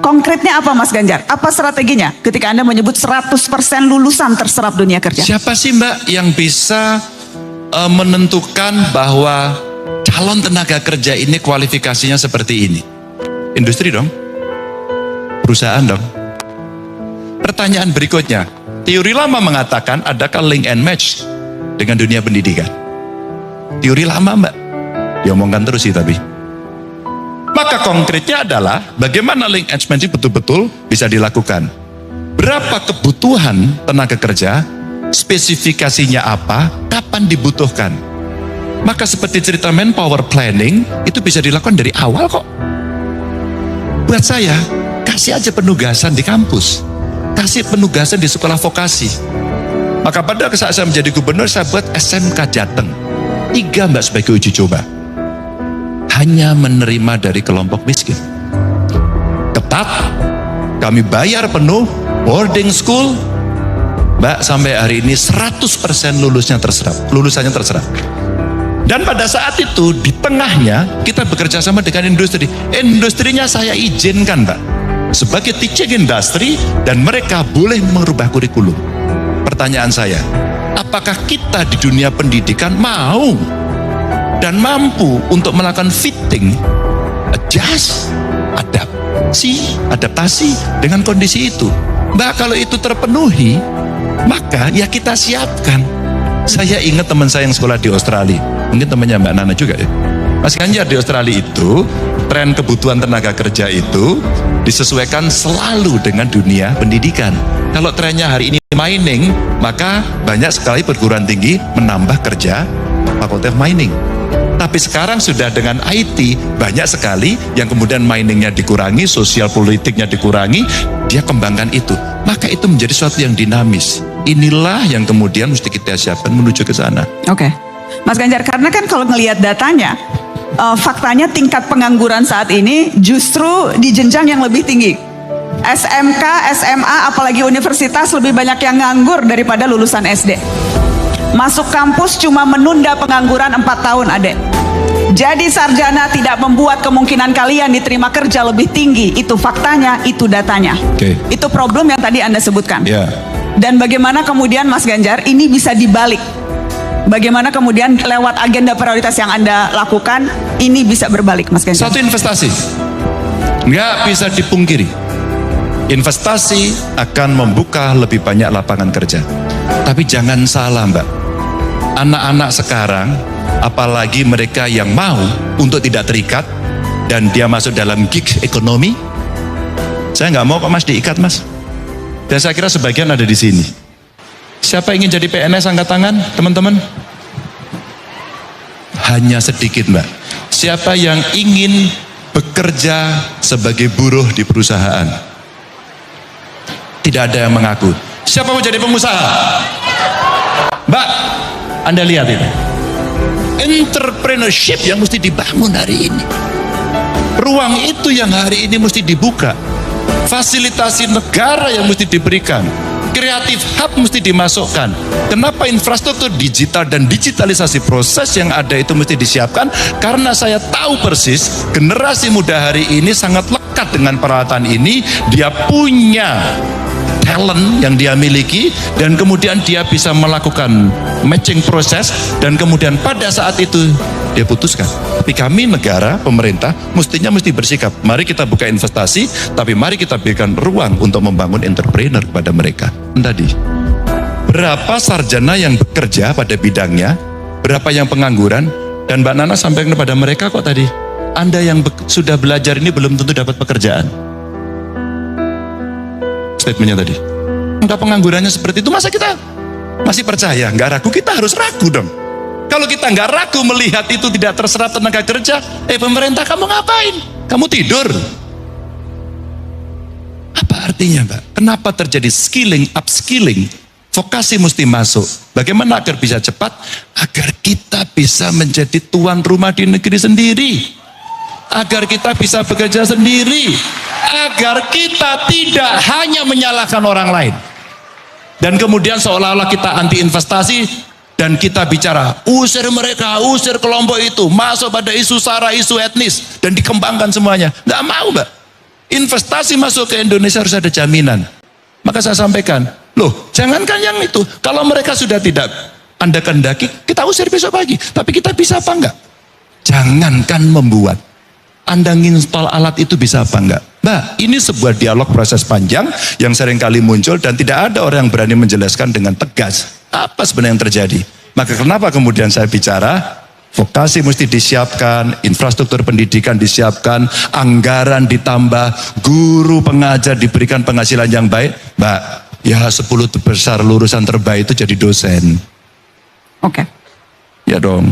Konkretnya apa Mas Ganjar? Apa strateginya ketika Anda menyebut 100% lulusan terserap dunia kerja? Siapa sih Mbak yang bisa menentukan bahwa calon tenaga kerja ini kualifikasinya seperti ini? Industri dong, perusahaan dong. Pertanyaan berikutnya, teori lama mengatakan adakah link and match dengan dunia pendidikan? Teori lama Mbak, diomongkan terus sih tapi. Maka konkretnya adalah bagaimana link and match betul-betul bisa dilakukan. Berapa kebutuhan tenaga kerja, spesifikasinya apa, kapan dibutuhkan. Maka seperti cerita manpower planning, itu bisa dilakukan dari awal kok. Buat saya, kasih aja penugasan di kampus. Kasih penugasan di sekolah vokasi. Maka pada saat saya menjadi gubernur, saya buat SMK Jateng. 3 Mbak sebagai uji coba. Hanya menerima dari kelompok miskin. Ketat, kami bayar penuh, boarding school, Mbak sampai hari ini 100% lulusannya terserap. Dan pada saat itu di tengahnya kita bekerja sama dengan industri. Industrinya saya izinkan Mbak sebagai teaching industry dan mereka boleh merubah kurikulum. Pertanyaan saya, apakah kita di dunia pendidikan mau dan mampu untuk melakukan fitting, adjust, adaptasi dengan kondisi itu? Mbak, kalau itu terpenuhi, maka ya kita siapkan. Saya ingat teman saya yang sekolah di Australia, mungkin temannya Mbak Nana juga ya. Mas Ganjar, di Australia itu tren kebutuhan tenaga kerja itu disesuaikan selalu dengan dunia pendidikan. Kalau trennya hari ini mining, maka banyak sekali perguruan tinggi menambah kerja fakultas mining. Tapi sekarang sudah dengan IT, banyak sekali yang kemudian miningnya dikurangi, sosial politiknya dikurangi, dia kembangkan itu. Maka itu menjadi sesuatu yang dinamis. Inilah yang kemudian mesti kita siapkan menuju ke sana. Oke, Mas Ganjar, karena kan kalau ngelihat datanya, faktanya tingkat pengangguran saat ini justru di jenjang yang lebih tinggi. SMK, SMA, apalagi universitas lebih banyak yang nganggur daripada lulusan SD. Masuk kampus cuma menunda pengangguran 4 tahun adek. Jadi sarjana tidak membuat kemungkinan kalian diterima kerja lebih tinggi. Itu faktanya, itu datanya. Itu problem yang tadi Anda sebutkan. Dan bagaimana kemudian Mas Ganjar ini bisa dibalik? Bagaimana kemudian lewat agenda prioritas yang Anda lakukan ini bisa berbalik Mas Ganjar? Satu, investasi. Nggak bisa dipungkiri. Investasi akan membuka lebih banyak lapangan kerja. Tapi jangan salah Mbak. Anak-anak sekarang, apalagi mereka yang mau untuk tidak terikat dan dia masuk dalam gig ekonomi, saya nggak mau kok Mas diikat Mas. Dan saya kira sebagian ada di sini. Siapa ingin jadi PNS angkat tangan, teman-teman? Hanya sedikit Mbak. Siapa yang ingin bekerja sebagai buruh di perusahaan? Tidak ada yang mengaku. Siapa mau jadi pengusaha? Mbak, Anda lihat ini. Entrepreneurship yang mesti dibangun hari ini. Ruang itu yang hari ini mesti dibuka. Fasilitasi negara yang mesti diberikan. Kreatif hub mesti dimasukkan. Kenapa infrastruktur digital dan digitalisasi proses yang ada itu mesti disiapkan? Karena saya tahu persis generasi muda hari ini sangat lekat dengan peralatan ini. Dia punya talent yang dia miliki dan kemudian dia bisa melakukan matching proses dan kemudian pada saat itu dia putuskan. Tapi kami negara, pemerintah mesti bersikap, mari kita buka investasi, tapi mari kita berikan ruang untuk membangun entrepreneur kepada mereka. Tadi berapa sarjana yang bekerja pada bidangnya, berapa yang pengangguran, dan Mbak Nana sampaikan kepada mereka kok tadi, Anda yang sudah belajar ini belum tentu dapat pekerjaan. Statementnya tadi, angka penganggurannya seperti itu, masa kita masih percaya? Nggak ragu, kita harus ragu dong. Kalau kita nggak ragu melihat itu tidak terserap tenaga kerja, pemerintah kamu ngapain? Kamu tidur? Apa artinya Mbak? Kenapa terjadi skilling, upskilling? Vokasi mesti masuk. Bagaimana agar bisa cepat? Agar kita bisa menjadi tuan rumah di negeri sendiri. Agar kita bisa bekerja sendiri. Agar kita tidak hanya menyalahkan orang lain. Dan kemudian seolah-olah kita anti investasi dan kita bicara usir mereka, usir kelompok itu, masuk pada isu sara, isu etnis dan dikembangkan semuanya. Nggak mau Mbak. investasi masuk ke Indonesia harus ada jaminan. Maka saya sampaikan, loh jangankan yang itu, kalau mereka sudah tidak Anda kehendaki, kita usir besok pagi. Tapi kita bisa apa enggak? Jangankan membuat, Anda nginstall alat itu bisa apa enggak? Mbak, ini sebuah dialog proses panjang yang seringkali muncul dan tidak ada orang yang berani menjelaskan dengan tegas apa sebenarnya yang terjadi. Maka kenapa kemudian saya bicara vokasi mesti disiapkan, infrastruktur pendidikan disiapkan, anggaran ditambah, guru pengajar diberikan penghasilan yang baik. Mbak, ya 10 besar lulusan terbaik itu jadi dosen. Oke. Ya dong.